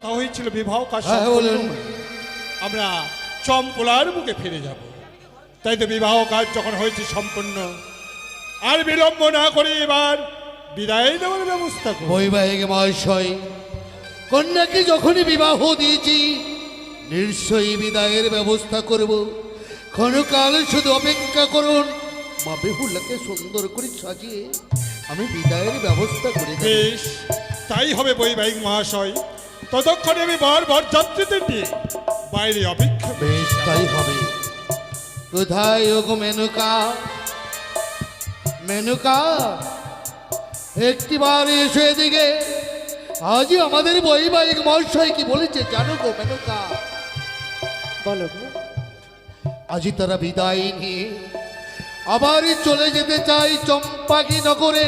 কথা হয়েছিল বিবাহ কাজ হ্যাঁ, বলুন। আমরা চম্পলার বুকে ফিরে যাব। তাই তো বিবাহ কাজ যখন হয়েছে সম্পূর্ণ, আর বিলম্ব না করে এবার বিদায় দেওয়ার ব্যবস্থা করব। বৈবাহিক মহাশয়, কন্যাকে যখনই বিবাহ দিয়েছি নিশ্চয়ই বিদায়ের ব্যবস্থা করব। ক্ষণকাল শুধু অপেক্ষা করুন, মা বেহুলাকে সুন্দর করে সাজিয়ে আমি বিদায়ের ব্যবস্থা করে দেব। বেশ, তাই হবে বৈবাহিক মহাশয়। ততক্ষণে আমি বর যাত্রীদের নিয়ে বাইরে অপেক্ষা করছি। বেশ, তাই হবে। কোথায় ওগো মেনকা? মেনকা, একটিবার এসো এদিকে। আজই আমাদের বৈবাহিক মহাশয় কি বলেছে জানো গো মেনকা? বলো গো। আজই তারা বিদায় নিয়ে আবার চলে যেতে চাই চম্পাকি নগরে।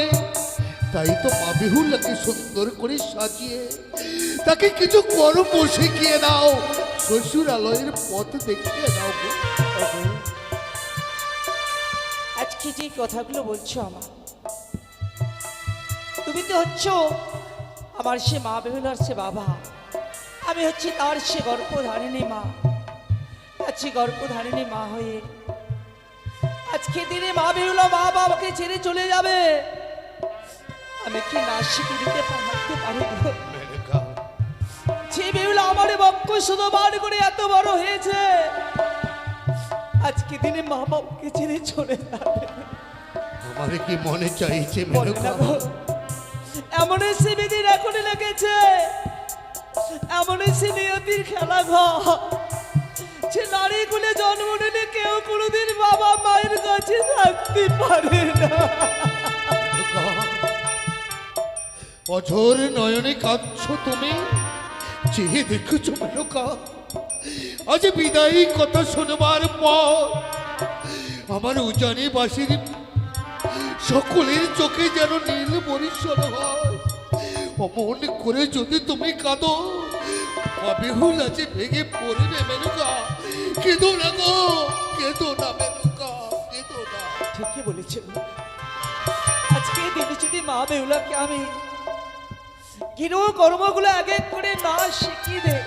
তাই তো মা বেহুলাকে সুন্দর করে সাজিয়ে তাকে কিছু কর্ম শিখিয়ে দাও, শ্বশুরালয়ের পথ দেখিয়ে দাও গো। আজকে যে কথাগুলো বলছো আমার, তুমি তো হচ্ছ আমার সে মা বেহুলার সে বাবা, আমি হচ্ছি তার সে গর্ভধারিণী মা। আজকে গর্ভধারিণী মা হয়ে আজকে দিনে মা বেহুলা মা বাবাকে ছেড়ে চলে যাবে, আমি কি না শিখে দিতে পারতে পারবো? যে বেহুলা আমার বক্ষ শুধু বার করে এত বড় হয়েছে, আজকে দিনে মা বাবাকে ছেড়ে চলে যাবে। আমার কি মনে চাইছে বলো মেনকা? না গো, এমন সে বিধির এখন লেগেছে, এমন সে নিয়তির খেলা ঘর, সে নারী কুলে জন্ম নিলে কেউ কোনোদিন বাবা মায়ের কাছে থাকতে পারে না। অঝোর নয়নে কাঁদছ তুমি, চেয়ে দেখেছো মেনকা? আজ বিদায়ী কথা শোনবার পর আমার উজানি বাসির সকলের চোখে যেন নীল বরিশন হয়। অমন করে যদি তুমি কাঁদো, বেহুল আছে ভেঙে পড়বে মেনকা। কেঁদো না গো, কেঁদো না মেনকা, কেঁদো না। ঠিকই বলেছ, আজকে দিনে যদি মা বেহুলাকে আমি গৃহ কর্মগুলো আগে করে না শিখিয়ে দেয়,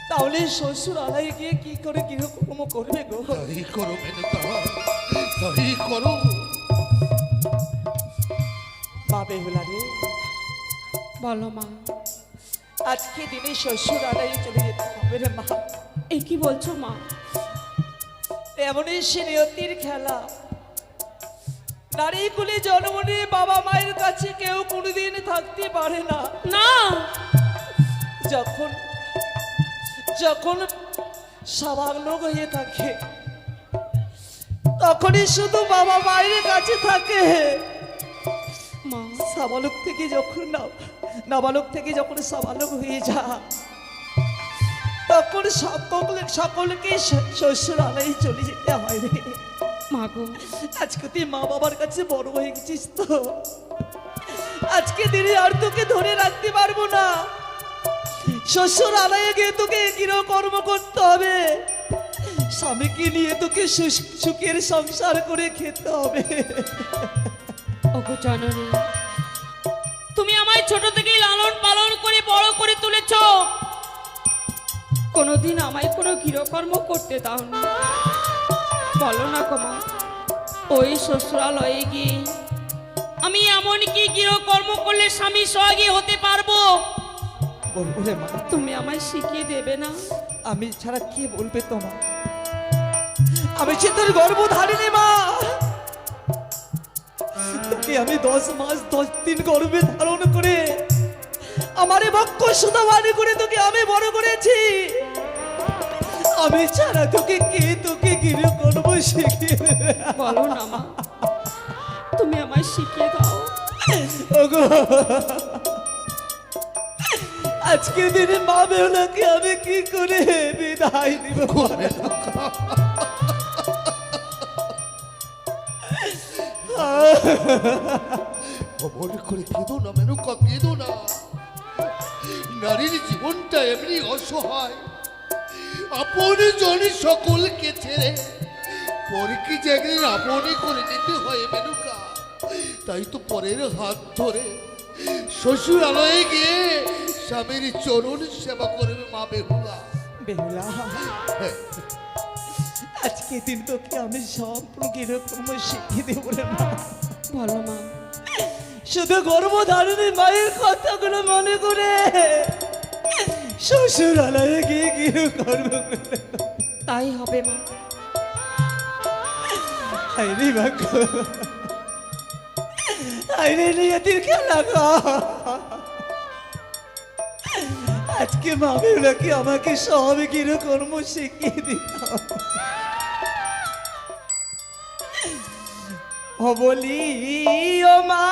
তাহলে শ্বশুর আলাই গিয়ে কি করে গৃহকর্ম করবে গো? তাই করো মেনকা, তাই করো। মা বেহুলা রে, বলো মা। আজকে দিনে শ্বশুর আলাই চলে যেতে হবে রে মা। এ কি বলছো মা? এমনই সে নিয়তির খেলা, নারী কুলে জন্ম নিয়ে বাবা মায়ের কাছে কেউ কোনোদিন থাকতে পারে না। না, যখন যখন স্বাভাবিক হয়ে থাকে তখনই শুধু বাবা মায়ের কাছে থাকে। মা সাবালক থেকে যখন নাবালক থেকে যখন সাবালক হয়ে যা, তখন সকলকে শ্বশুরালয়ে চলে যেতে হয় রে। মা গো, আজকে তুই মা বাবার কাছে বড় হয়ে গেছিস তো, আজকে দিনে আর তোকে ধরে রাখতে পারবো না। শ্বশুর আলায়ে গিয়ে তোকে গৃহকর্ম করতে হবে, স্বামীকে নিয়ে তোকে সুখের সংসার করে খেতে হবে। ওগো জননী, তুমি আমায় ছোট থেকেই লালন পালন করে বড় করে তুলেছ, কোনোদিন আমায় কোনো গৃহকর্ম করতে দাওনি। বলো না গো মা, ওই শ্বশুরালয়ে গিয়ে আমি এমন কি গৃহকর্ম করলে স্বামী সহযোগী হতে পারবো? বলবো রে মা, তুমি আমায় শিখিয়ে দেবে না? আমি ছাড়া কে বলবে তোমার? আমি সে তোর গর্ভধারিণী মা, তোকে আমি 10 মাস 10 দিন গর্ভে ধারণ করে আমার বক্ষ সুতা বাড়ি করে তোকে আমি বড় করেছি। আমি ছাড়া তোকে গৃহ করবো শিখিয়ে দেবে? বলো না মা, তুমি আমায় শিখিয়ে দাও। ওগো, আজকে দিনে মা বেহুলাকে আমি কি করে বিদায় দিব? অমন করে কেঁদো না মেনকা, কেঁদো না। নারীর জীবনটা এমনি অসহায়, আপন জন সকলকে ছেড়ে পরকে যে একদিন আপনি করে নিতে হয় মেনকা। তাই তো পরের হাত ধরে শ্বশুরালয়ে গিয়ে স্বামীর চরণ সেবা করবে মা বেহুলা। বেহুলা হ্যাঁ, আজকে দিন তোকে আমি সব কিরকম শিখিয়ে দেবো রে মা। বলো মা। শুধু গর্ভধারিণী মায়ের কথাগুলো মনে করে শ্বশুরালয়ে গিয়ে গৃহকর্ম করে। তাই হবে মা। আইরে ভাগ্য, আইরে নিয়তির খেলা গো। আজকে মা বেহুলাকে আমাকে সব গৃহকর্ম শিখিয়ে দিত। ও বলি ও মা,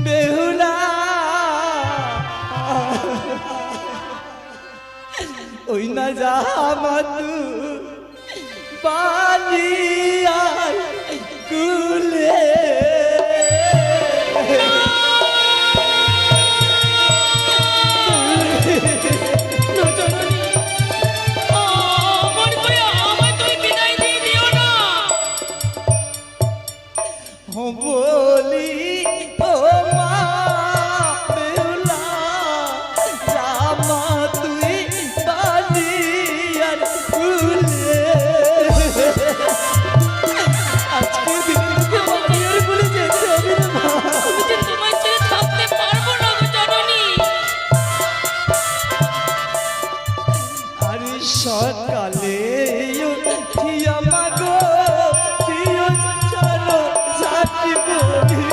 বেহুলা ওই না যা মাতু বালিয়া কুলে না জননী, অমন করে আমায় তুমি বিদায় দিয়ে দিও না। বলি ও মা বেহুলা, রামা তুই বালিয়ার কুলে। আজকে দিনকে বালিয়ার কুলে যেতে হবে রে মা। আমি যে তোমায় ছেড়ে থাকতে পারবো না গো জননী। আরে সকালে উঠিয়া মাগো প্রিয় চলো সাথী বলি।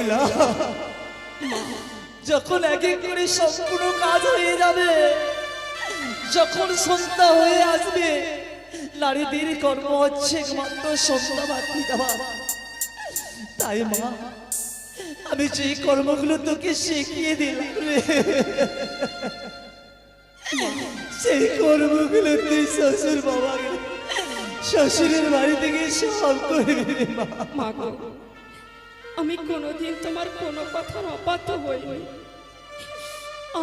বেহুলা, যখন এক এক করে সম্পূর্ণ কাজ হয়ে যাবে, যখন সন্ধ্যা হয়ে আসবে, নারীদের কর্ম হচ্ছে একমাত্র সন্ধ্যা বাতি দেওয়া। তাই মা, আমি যে কর্মগুলো তোকে শিখিয়ে দিলাম রে, সেই কর্মগুলো তুই শ্বশুর বাবাকে শ্বশুরের বাড়ি থেকে সব করবি রে মা। মা গো, আমি কোনোদিন তোমার কোনো কথার অবাধ্য হইনি,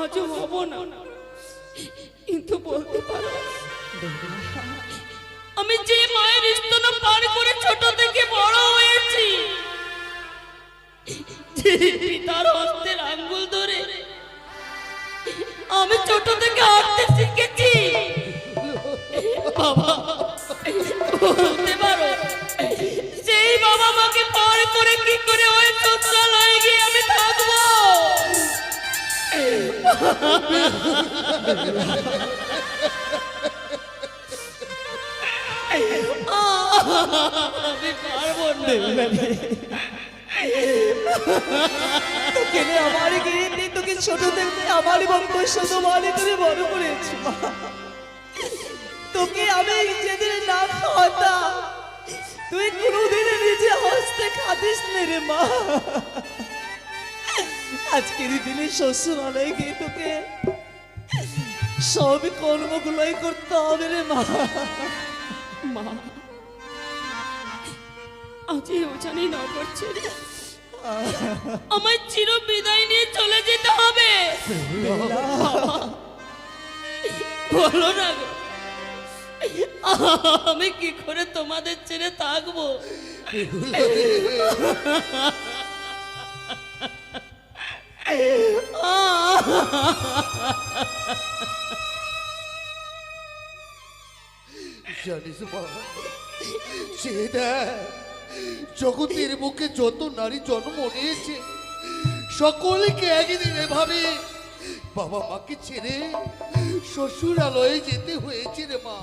আজও হব না। কিন্তু বলতে পারো, আমি যে মায়ের স্তন পান করে ছোট থেকে বড় হয়েছি, যে পিতার হস্তের আঙ্গুল ধরে আমি ছোট থেকে হাঁটতে শিখেছি, বাবা বলতে পারো, সেই বাবা মাকে পার করে কি করে ওই শ্বশুরালয়ে গিয়ে আমি থাকবো? আমি পারবো না। তোকে নিয়ে আমার গিয়ে তোকে ছোট থেকে আমার বংশ মানে করে বড় করেছি মা। তোকে আমি যেদিন না খাওয়াতাম, তুই কোনোদিন নিজে হস্তে খাদিস নে রে মা। আজকের দিনে শ্বশুরালয়ে গিয়ে তোকে সব কর্মগুলোই করতে হবে রে মা। মা, আজ এই ওজানি নগর ছেড়ে আমায় চির বিদায় নিয়ে চলে যেতে হবে। বলো না গো, আমি কি করে তোমাদের ছেড়ে থাকবো? জানিস মা, সে দেখ, জগতের বুকে যত নারী জন্ম নিয়েছে, সকলকে একদিন এভাবে বাবা মাকে ছেড়ে শ্বশুরালয়ে যেতে হয়েছে রে মা।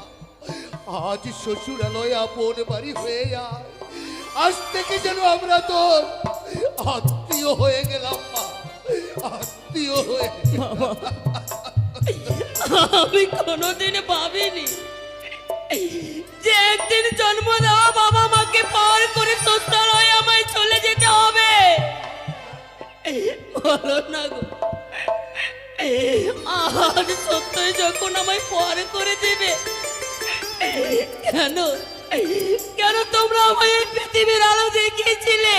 আজ শ্বশুরালয় আপন বাড়ি হয়ে যায়, আজ থেকে যেন আমরা তোর আত্মীয় হয়ে গেলাম মা, আত্মীয় হয়ে। আমি কোনোদিন ভাবিনি যে একদিন জন্ম দেওয়া বাবা মাকে পার করে শ্বশুরালয়ে আমায় চলে যেতে হবে। বলো না গো, আর সত্যই যখন আমায় পর করে দেবে, কেন কেন তোমরা আমায় এই পৃথিবীর আলো দেখিয়েছিলে?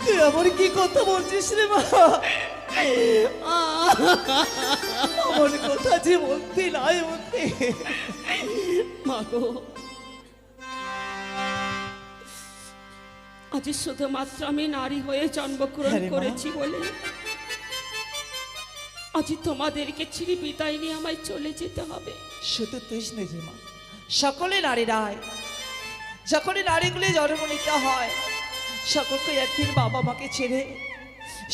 তুই আমার কি কথা বলছিস রে মা? আমার কথা যে বলতে নাই বলতে। মা গো, আজ শুধুমাত্র আমি নারী হয়ে জন্মগ্রহণ হ্যাঁ রে মা। করেছি বলে আজ তোমাদেরকে ছিঁড়ে বিদায় নিয়ে আমায় চলে যেতে হবে। শুধু তুই নেই রে মা, সকলে নারীরাই, যখনই নারীগুলি জন্ম নিতে হয়, সকলকে একদিন বাবা মাকে ছেড়ে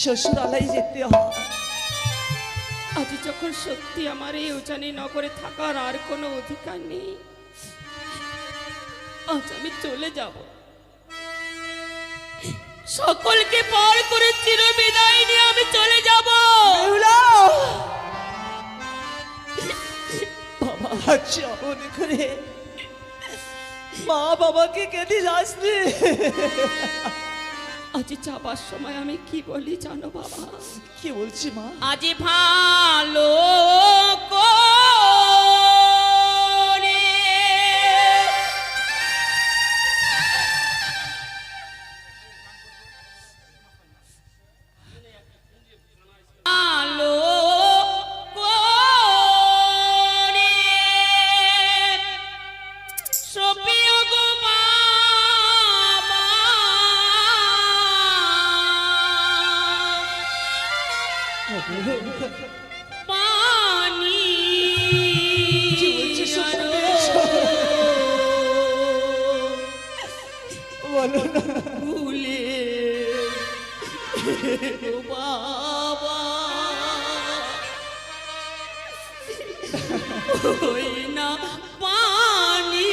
শ্বশুরালয়ে যেতে হয়। আজ যখন সত্যি আমার এই উজানি নগরে থাকার আর কোনো অধিকার নেই, আজ আমি চলে যাব, সকলকে পার করে চির বিদায় নিয়ে আমি চলে যাব। বেহুলা! বাবা আজ অমন করে মা বাবাকে কেঁদে যাস রে। আজ যাবার সময় আমি কি বলি জানো বাবা? কি বলছি মা? আজ ভালো করে ভালো করে সপিও গো বাবা, পানি কি বলছিস বলো না। ভুলে ও বাবা, ওই না পানি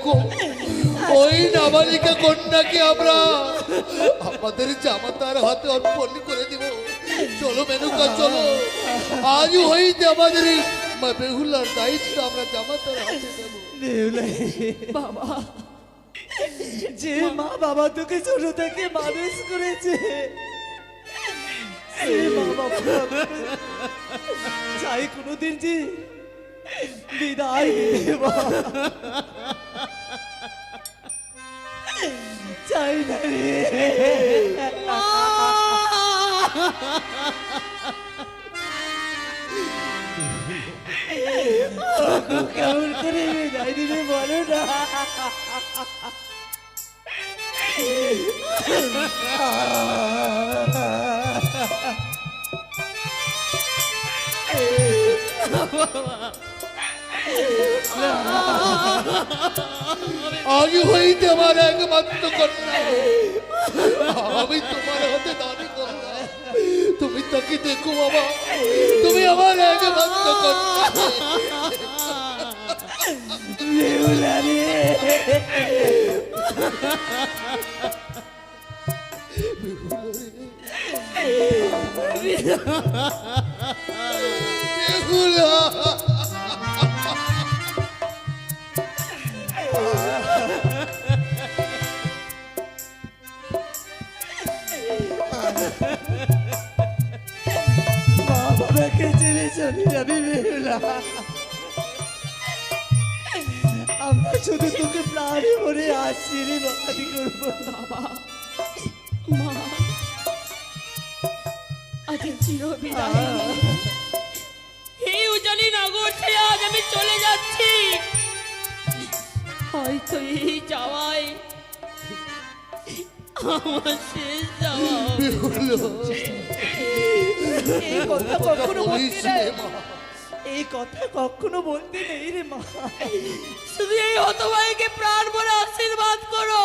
দেখো ওই নাবালিকা কন্যাকে আমরা আমাদের জামাতার হাতে অর্পণ করে দিব। চলো মেনকা চলো, আজ হইতে আমাদের এই বেহুলার দায়িত্ব আমরা জামাতার হাতে দেব। বাবা, যে মা বাবা তোকে ছোট থেকে মানুষ করেছে, সে মা বাবা চাই কোনোদিন যে বিদায় দেব, চাই না রে। কেমন করে বিদায় দিবে বলো না। আজ হইতে আমার একমাত্র কন্যা, আমি তোমার হাতে দাবি করলাম, তুমি তাকে দেখো বাবা, তুমি আমার একমাত্র কন্যা। বেহুলা রে, বেহুলা মা বাবাকে ছেড়ে চলে যাবি বেহুলা। আমরা শুধু তোকে প্রাণে ভরে আশীর্বাদ করবো বাবা। মা, আজ চিরবিদায় এই উজানি নগর ছেড়ে আজ আমি চলে যাচ্ছি। হয়তো এই যাওয়ায় আমার শেষ যাওয়া হবে। এই কথা কখনো বলিস বলতে রে নেই, মা। এই কথা কখনো বলতে নেই রে মা। শুধু এই হতভাগীকে প্রাণ ভরে আশীর্বাদ করো।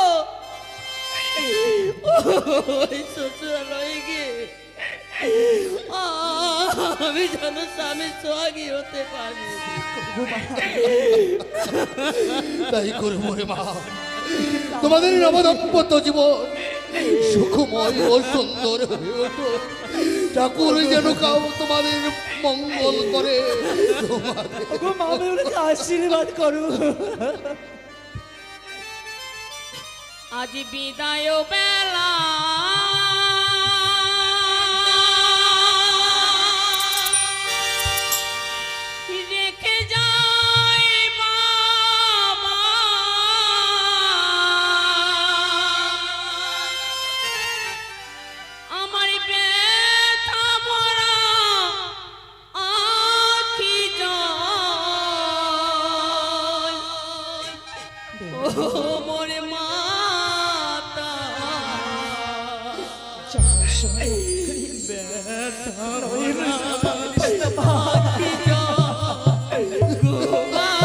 ওই শ্বশুরালয়ে গিয়ে আমি যেন স্বামী সোহাগী হতে পারি। তাই করবো রে মা, তোমাদের নবদম্পত্য জীবন সুখময় ও সুন্দর হয়ে ওঠো। ঠাকুর যেন তোমাদের মঙ্গল করে। ওগো মা, বেহুলাকে আশীর্বাদ করো। আজ বিদায় বেলা রেখে যাই বাবা, আমার ব্যথা ভরা আখি জল। ও মোরে মাতা, আখি জল গো বাবা।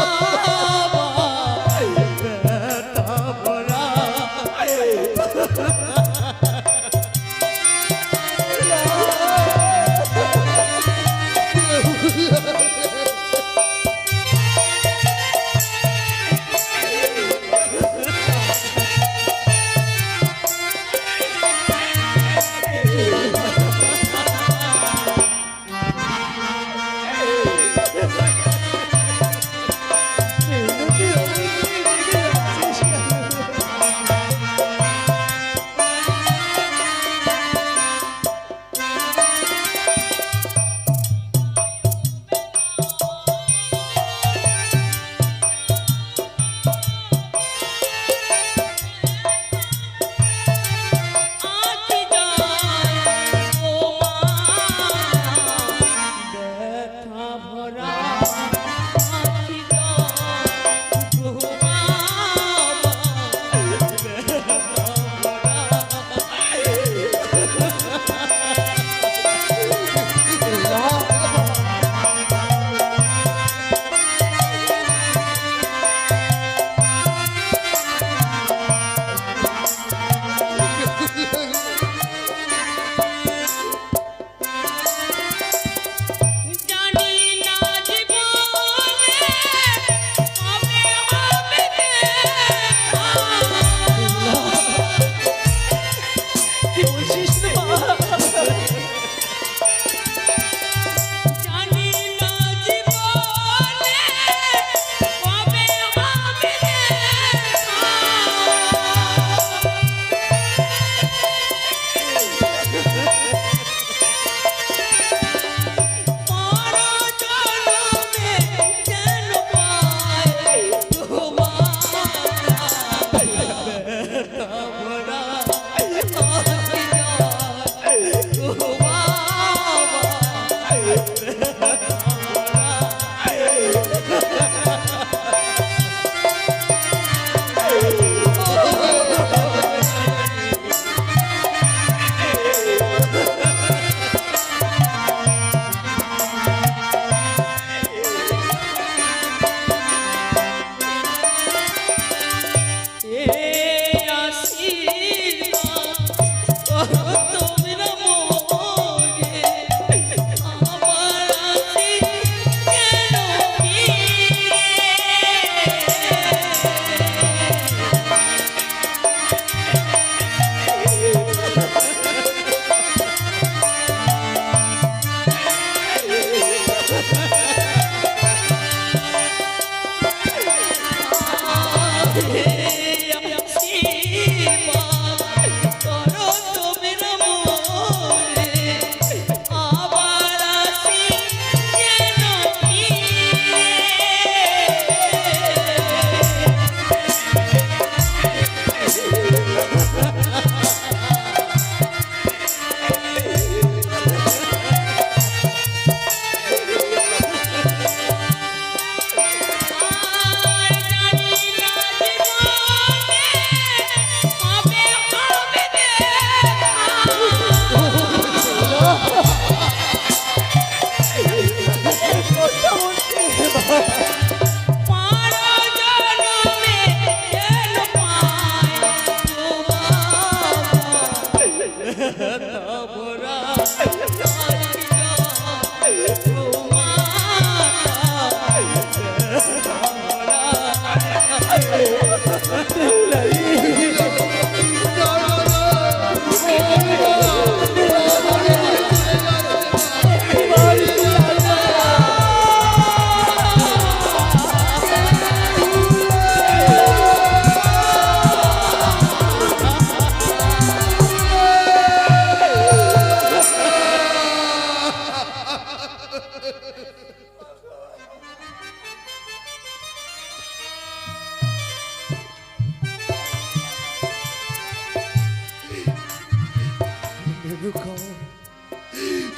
মেনুকা,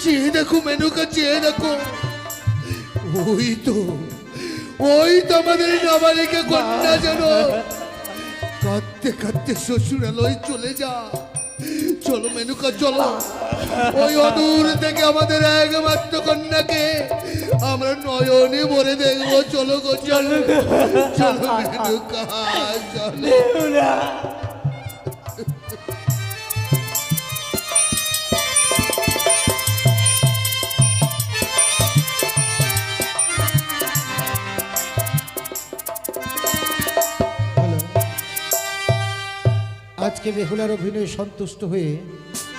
চেয়ে দেখো মেনুকা, চেয়ে দেখো, ওই তো আমাদের নাবালিকা কন্যা যেন কাঁদতে কাঁদতে শ্বশুরালয় চলে যা। চলো মেনুকা চলো, ওই অদূর থেকে আমাদের একমাত্র কন্যাকে আমরা নয়নে ভরে দেখবো। চলো গো চলো, চলো মেনুকা চলো। আজকে বেহুলার অভিনয়ে সন্তুষ্ট হয়ে